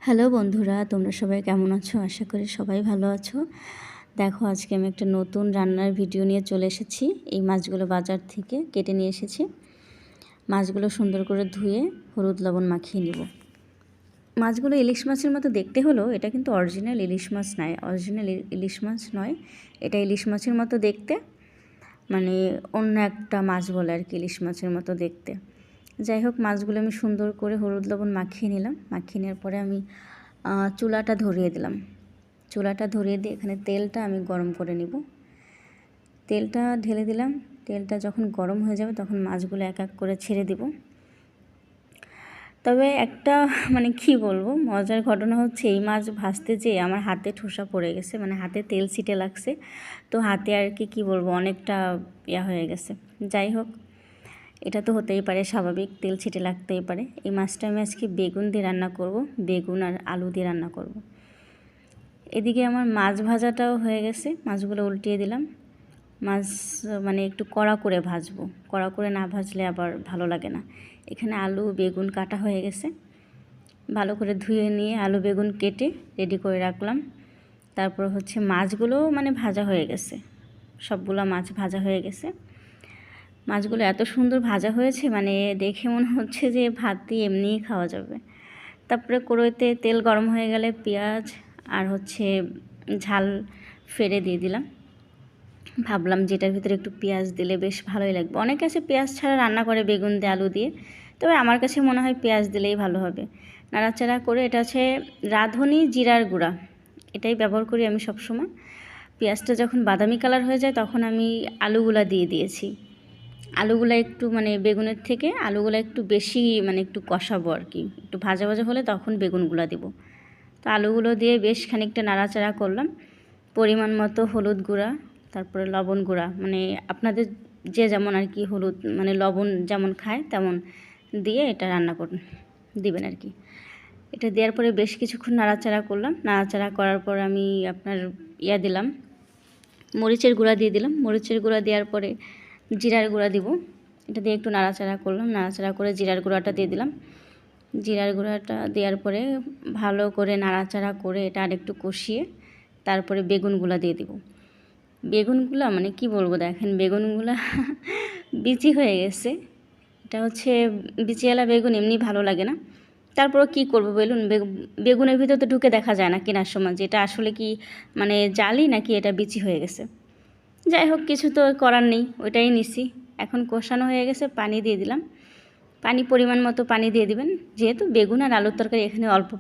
Hello বন্ধুরা, তোমরা সবাই কেমন আছো? আশা করি সবাই ভালো আছো। দেখো, আজকে আমি একটা নতুন রান্নার ভিডিও নিয়ে চলে এসেছি। এই মাছগুলো বাজার থেকে কেটে নিয়ে এসেছি। মাছগুলো সুন্দর করে ধুয়ে হলুদ লবণ মাখিয়ে নিব। মাছগুলো ইলিশ মাছের মতো দেখতে হলেও এটা কিন্তু অরিজিনাল ইলিশ মাছ নয়। ইলিশ মাছ নয়, এটা ইলিশ মাছের মতো দেখতে, মানে অন্য একটা মাছ বলে আর কি, ইলিশ মাছের মতো দেখতে। যাই হোক, মাছগুলো আমি সুন্দর করে হলুদ লবণ মাখিয়ে নিলাম। মাখিয়ে নেওয়ার পরে আমি চুলাটা ধরিয়ে দিলাম। চুলাটা ধরিয়ে দিয়ে এখানে তেলটা আমি গরম করে নিব। তেলটা ঢেলে দিলাম। তেলটা যখন গরম হয়ে যাবে তখন মাছগুলো এক এক করে ছেড়ে দিব। তবে একটা কি বলবো, মজার ঘটনা হচ্ছে, এই মাছ ভাজতে যেয়ে আমার হাতে ঠোসা পড়ে গেছে, হাতে তেল ছিটে লাগছে। তো হাতে আর কি বলবো, অনেকটা হয়ে গেছে। যাই হোক, এটা তো হতেই পারে, স্বাভাবিক, তেল ছিটে লাগতেই পারে। এই মাছটা আমি আজকে বেগুন দিয়ে রান্না করব, বেগুন আর আলু দিয়ে রান্না করব। এদিকে আমার মাছ ভাজাটাও হয়ে গেছে। মাছগুলো উল্টিয়ে দিলাম। মাছ একটু কড়া করে ভাজবো, কড়া করে না ভাজলে আবার ভালো লাগে না। এখানে আলু বেগুন কাটা হয়ে গেছে, ভালো করে ধুয়ে নিয়ে আলু বেগুন কেটে রেডি করে রাখলাম। তারপর হচ্ছে মাছগুলো ভাজা হয়ে গেছে, সবগুলো মাছ ভাজা হয়ে গেছে। মাছগুলো এত সুন্দর ভাজা হয়েছে, দেখে মনে হচ্ছে যে ভাত দিয়ে এমনিই খাওয়া যাবে। তারপরে কড়াইতে তেল গরম হয়ে গেলে পেঁয়াজ আর হচ্ছে ঝাল ফেড়ে দিয়ে দিলাম। ভাবলাম যেটার ভিতরে একটু পেঁয়াজ দিলে বেশ ভালোই লাগবে। অনেকে আছে পেঁয়াজ ছাড়া রান্না করে বেগুন দিয়ে আলু দিয়ে, তবে আমার কাছে মনে হয় পেঁয়াজ দিলেই ভালো হবে। নাড়াচাড়া করে, এটা হচ্ছে রাঁধুনি জিরার গুঁড়া, এটাই ব্যবহার করি আমি সবসময়। পেঁয়াজটা যখন বাদামি কালার হয়ে যায় তখন আমি আলুগুলা দিয়ে দিয়েছি। আলুগুলা একটু বেগুনের থেকে আলুগুলা একটু বেশি একটু কষাবো আর কি, একটু ভাজা ভাজা হলে তখন বেগুনগুলা দিব। তো আলুগুলো দিয়ে বেশ খানিকটা নাড়াচাড়া করলাম। পরিমাণ মতো হলুদ গুঁড়া, তারপরে লবণ গুঁড়া, আপনাদের যে যেমন আর কি হলুদ লবণ যেমন খায় তেমন দিয়ে এটা রান্না দিবেন আর কি। এটা দেওয়ার পরে বেশ কিছুক্ষণ নাড়াচাড়া করলাম। নাড়াচাড়া করার পর আমি আপনার দিলাম, মরিচের গুঁড়া দিয়ে দিলাম। মরিচের গুঁড়া দেওয়ার পরে জিরার গুঁড়া দিব। এটা দিয়ে একটু নাড়াচাড়া করলাম। নাড়াচাড়া করে জিরার গুঁড়াটা দিয়ে দিলাম। জিরার গুঁড়াটা দেওয়ার পরে ভালো করে নাড়াচাড়া করে এটা আরেকটু কষিয়ে তারপরে বেগুনগুলা দিয়ে দিব। বেগুনগুলা কি বলবো, দেখেন বেগুনগুলা বিচি হয়ে গেছে। এটা হচ্ছে বিচিওয়ালা বেগুন, এমনি ভালো লাগে না। তারপরে কি করব বলুন, বেগুনের ভিতর তো ঢুকে দেখা যায় না কেনার সময়, যে এটা আসলে কি জালি নাকি এটা বিচি হয়ে গেছে। যাই হোক, কিছু তো করার নেই, ওইটাই নিছি। এখন কষানো হয়ে গেছে, পানি দিয়ে দিলাম। পানি পরিমাণ মতো পানি দিয়ে দিবেন, যেহেতু বেগুন আর আলুর তরকারি এখানে অল্প